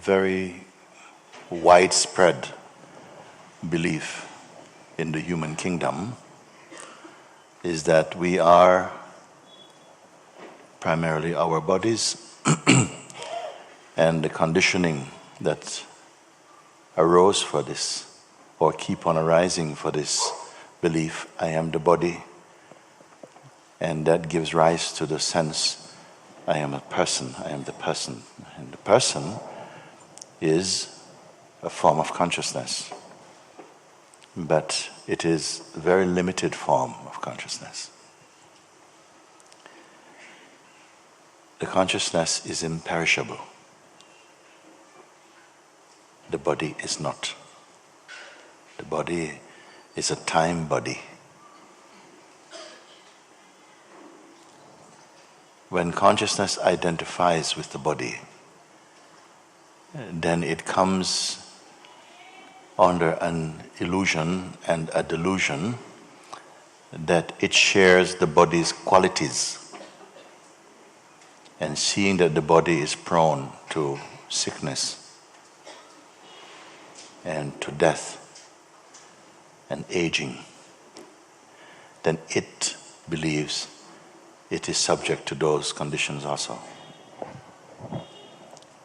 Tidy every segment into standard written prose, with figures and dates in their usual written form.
very widespread belief in the human kingdom is that we are primarily our bodies and the conditioning that arose for this or keep on arising for this belief, I am the body, and that gives rise to the sense I am a person, I am the person. And the person is a form of consciousness, but it is a very limited form of consciousness. The consciousness is imperishable. The body is not. The body is a time body. When consciousness identifies with the body, then it comes under an illusion and a delusion that it shares the body's qualities. And seeing that the body is prone to sickness and to death and aging, then it believes it is subject to those conditions also.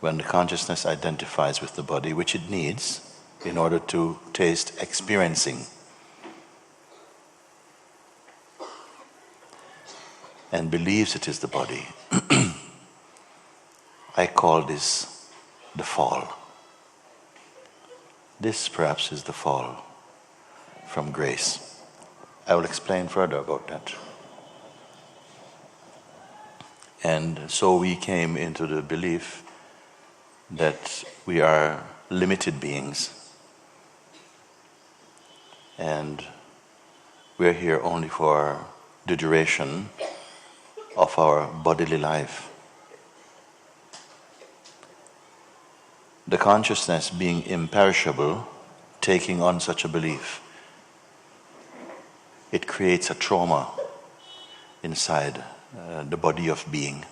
When the consciousness identifies with the body, which it needs in order to taste experiencing, and believes it is the body, I call this the fall. This perhaps is the fall from grace. I will explain further about that. And so we came into the belief that we are limited beings and we're here only for the duration of our bodily life. The consciousness being imperishable, taking on such a belief, it creates a trauma inside the body of being,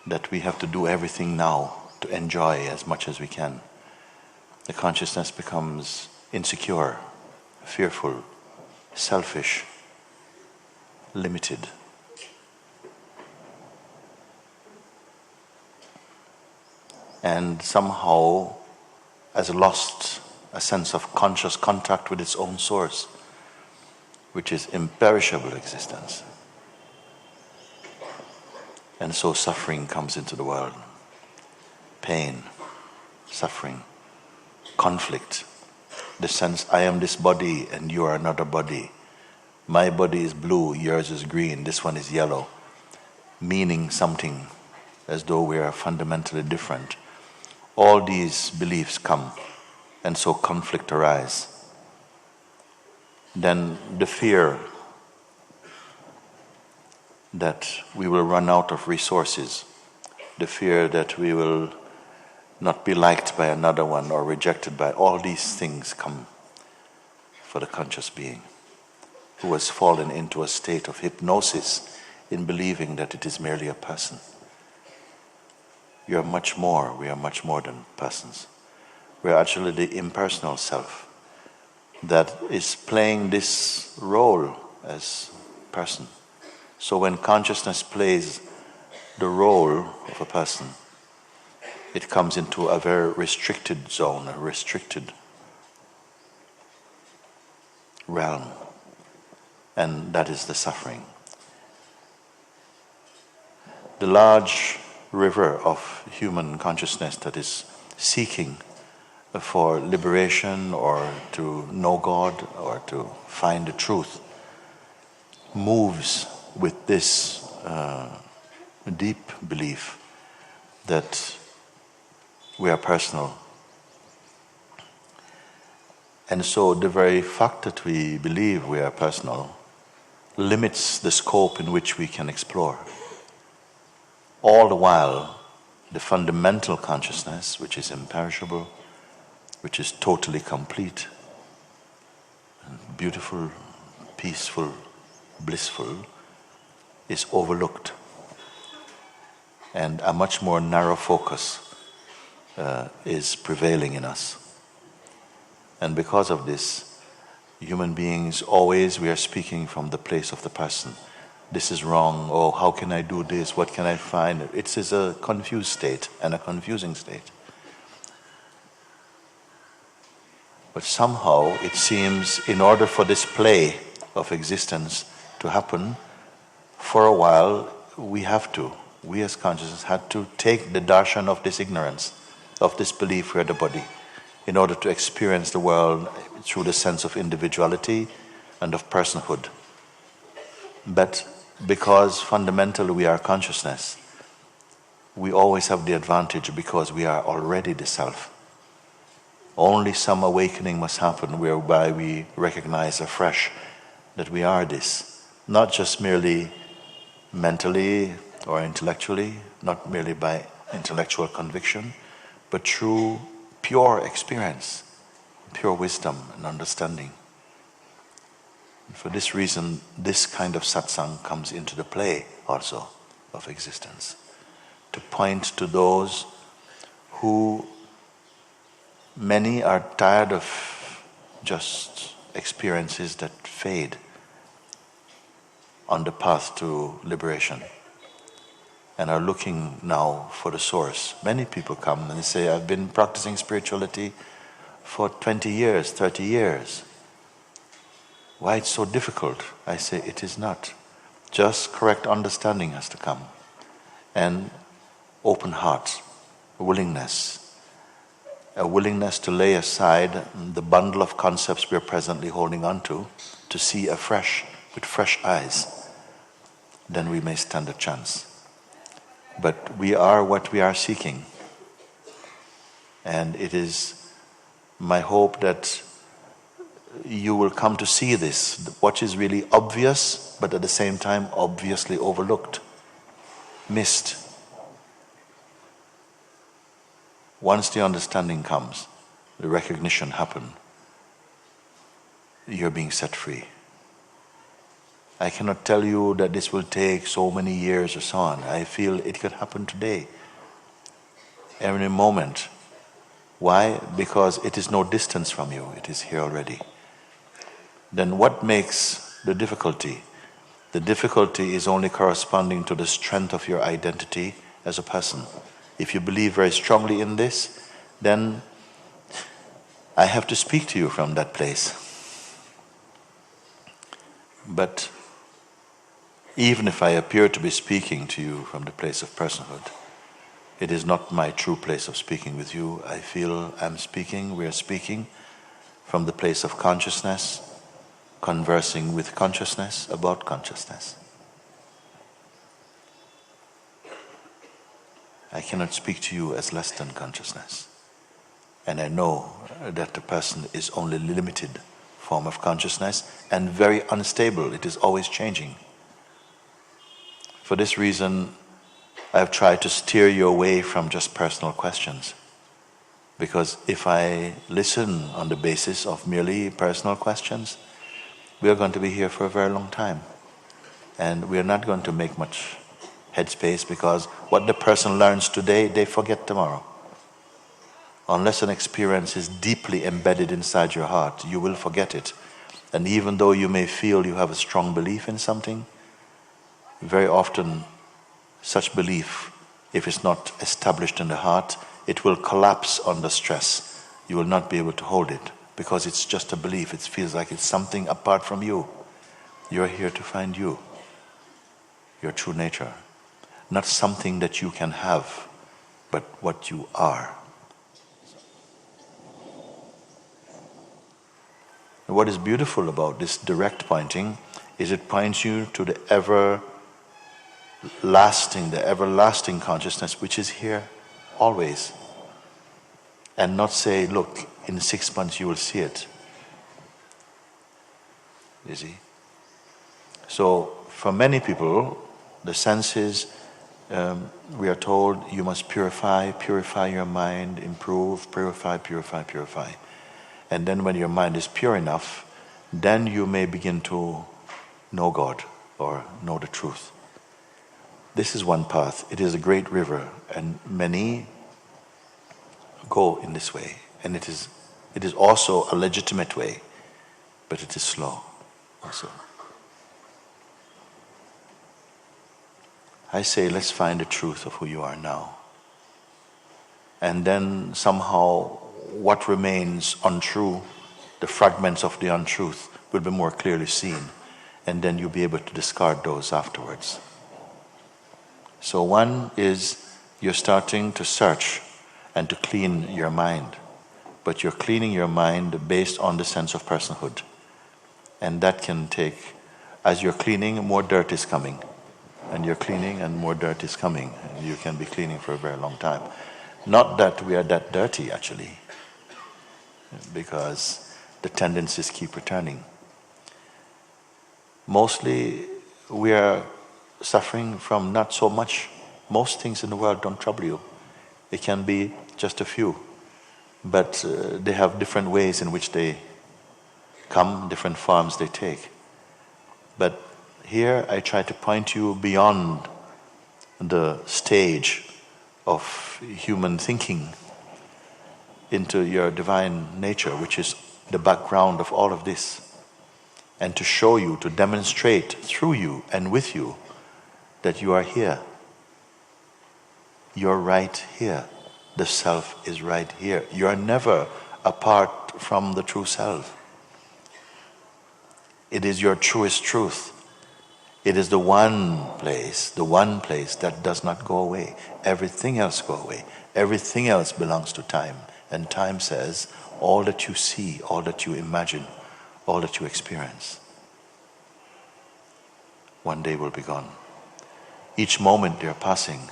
that we have to do everything now to enjoy as much as we can. The consciousness becomes insecure, fearful, selfish, limited. And somehow has lost a sense of conscious contact with its own source, which is imperishable existence. And so suffering comes into the world. Pain, suffering, conflict. The sense, I am this body and you are another body. My body is blue, yours is green, this one is yellow. Meaning something as though we are fundamentally different. All these beliefs come, and so conflict arises. Then the fear that we will run out of resources, the fear that we will not be liked by another one or rejected by, all these things come for the conscious being who has fallen into a state of hypnosis in believing that it is merely a person. You are much more, we are much more than persons. We are actually the impersonal self that is playing this role as person. So when consciousness plays the role of a person, it comes into a very restricted zone, a restricted realm. And that is the suffering. The large river of human consciousness that is seeking for liberation or to know God or to find the truth moves with this deep belief that we are personal. And so the very fact that we believe we are personal limits the scope in which we can explore. All the while, the fundamental consciousness, which is imperishable, which is totally complete, and beautiful, peaceful, blissful, is overlooked. And a much more narrow focus is prevailing in us. And because of this, human beings always, we are speaking from the place of the person. This is wrong, oh, how can I do this, what can I find? It is a confused state and a confusing state. But somehow it seems in order for this play of existence to happen, for a while we as consciousness had to take the darshan of this ignorance, of this belief we are the body, in order to experience the world through the sense of individuality and of personhood. But because fundamentally we are consciousness, we always have the advantage because we are already the self. Only some awakening must happen whereby we recognize afresh that we are this, not just merely mentally or intellectually, not merely by intellectual conviction, but through pure experience, pure wisdom and understanding. And for this reason, this kind of satsang comes into the play also of existence, to point to those who many are tired of just experiences that fade on the path to liberation and are looking now for the source. Many people come and say, I've been practicing spirituality for 20 years, 30 years. Why it's so difficult? I say, it is not. Just correct understanding has to come. And open heart, willingness. A willingness to lay aside the bundle of concepts we are presently holding on to see afresh, with fresh eyes. Then we may stand a chance. But we are what we are seeking. And it is my hope that you will come to see this, what is really obvious, but at the same time obviously overlooked, missed. Once the understanding comes, the recognition happens, you're being set free. I cannot tell you that this will take so many years or so on. I feel it could happen today, every moment. Why? Because it is no distance from you, it is here already. Then what makes the difficulty? The difficulty is only corresponding to the strength of your identity as a person. If you believe very strongly in this, then I have to speak to you from that place. But even if I appear to be speaking to you from the place of personhood, it is not my true place of speaking with you. I feel we are speaking from the place of consciousness, conversing with consciousness about consciousness. I cannot speak to you as less than consciousness. And I know that the person is only a limited form of consciousness and very unstable. It is always changing. For this reason, I have tried to steer you away from just personal questions. Because if I listen on the basis of merely personal questions, we are going to be here for a very long time. And we are not going to make much headspace, because what the person learns today, they forget tomorrow. Unless an experience is deeply embedded inside your heart, you will forget it. And even though you may feel you have a strong belief in something, very often such belief, if it's not established in the heart, it will collapse under stress. You will not be able to hold it, because it's just a belief. It feels like it's something apart from you. You're here to find you, your true nature. Not something that you can have, but what you are. And what is beautiful about this direct pointing is it points you to the everlasting consciousness which is here always. And not say, look, in 6 months you will see it. You see? So for many people, the sense is, we are told you must purify your mind, improve, purify. And then when your mind is pure enough, then you may begin to know God or know the truth. This is one path. It is a great river, and many go in this way. And it is also a legitimate way, but it is slow also. I say, let's find the truth of who you are now. And then somehow what remains untrue, the fragments of the untruth, will be more clearly seen. And then you'll be able to discard those afterwards. So one is you're starting to search and to clean your mind. But you're cleaning your mind based on the sense of personhood. And that can take, as you're cleaning, more dirt is coming. And you're cleaning and more dirt is coming. And you can be cleaning for a very long time. Not that we are that dirty, actually, because the tendencies keep returning. Mostly we are suffering from not so much. Most things in the world don't trouble you. It can be just a few. But they have different ways in which they come, different forms they take. But here I try to point you beyond the stage of human thinking into your divine nature, which is the background of all of this. And to show you, to demonstrate through you and with you that you are here. You're right here. The self is right here. You are never apart from the true self. It is your truest truth. It is the one place that does not go away. Everything else go away. Everything else belongs to time. And time says, all that you see, all that you imagine, all that you experience, one day will be gone. Each moment they are passing.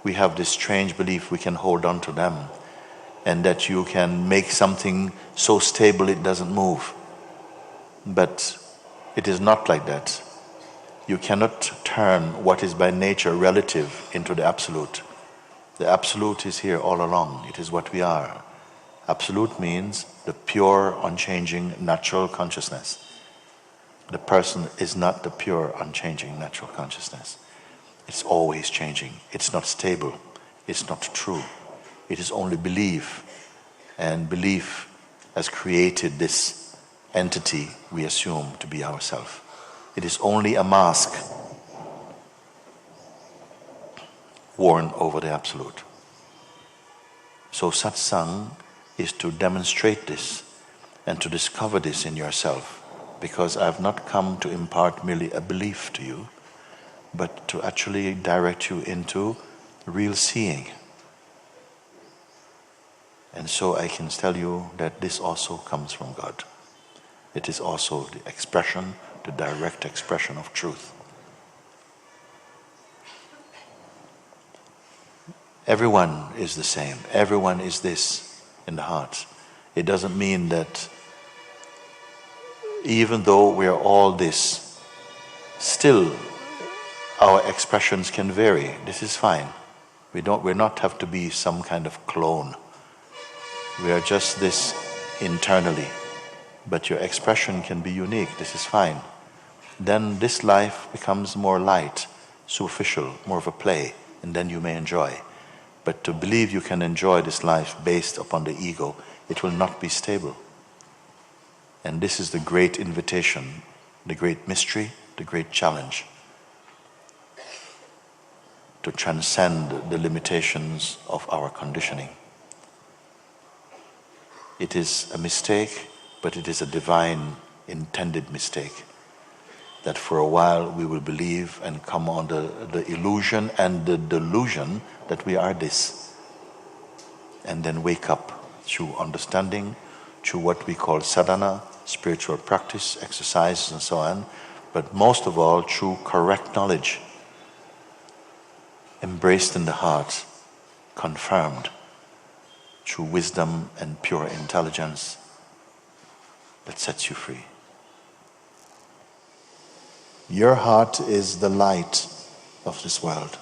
We have this strange belief we can hold on to them, and that you can make something so stable it doesn't move. But it is not like that. You cannot turn what is by nature relative into the absolute. The absolute is here all along. It is what we are. Absolute means the pure, unchanging, natural consciousness. The person is not the pure, unchanging, natural consciousness. It's always changing. It's not stable. It's not true. It is only belief. And belief has created this entity we assume to be ourselves. It is only a mask worn over the absolute. So satsang is to demonstrate this and to discover this in yourself, because I have not come to impart merely a belief to you, but to actually direct you into real seeing. And so I can tell you that this also comes from God. It is also the expression, the direct expression of truth. Everyone is the same. Everyone is this in the heart. It doesn't mean that even though we are all this, still our expressions can vary. This is fine. We're not have to be some kind of clone. We are just this internally. But your expression can be unique. This is fine. Then this life becomes more light, superficial, more of a play, and then you may enjoy. But to believe you can enjoy this life based upon the ego, it will not be stable. And this is the great invitation, the great mystery, the great challenge. To transcend the limitations of our conditioning. It is a mistake, but it is a divine intended mistake. That for a while we will believe and come under the illusion and the delusion that we are this. And then wake up through understanding, through what we call sadhana, spiritual practice, exercise and so on. But most of all through correct knowledge. Embraced in the heart, confirmed through wisdom and pure intelligence that sets you free. Your heart is the light of this world.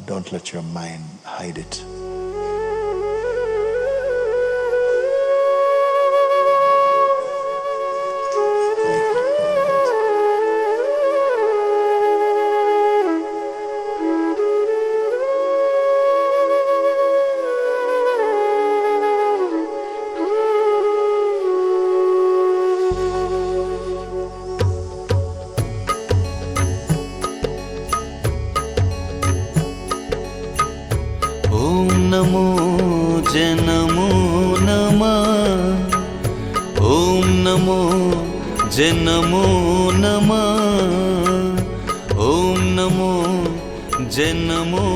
Don't let your mind hide it. जय नमो नमः, ओम नमो जय नमो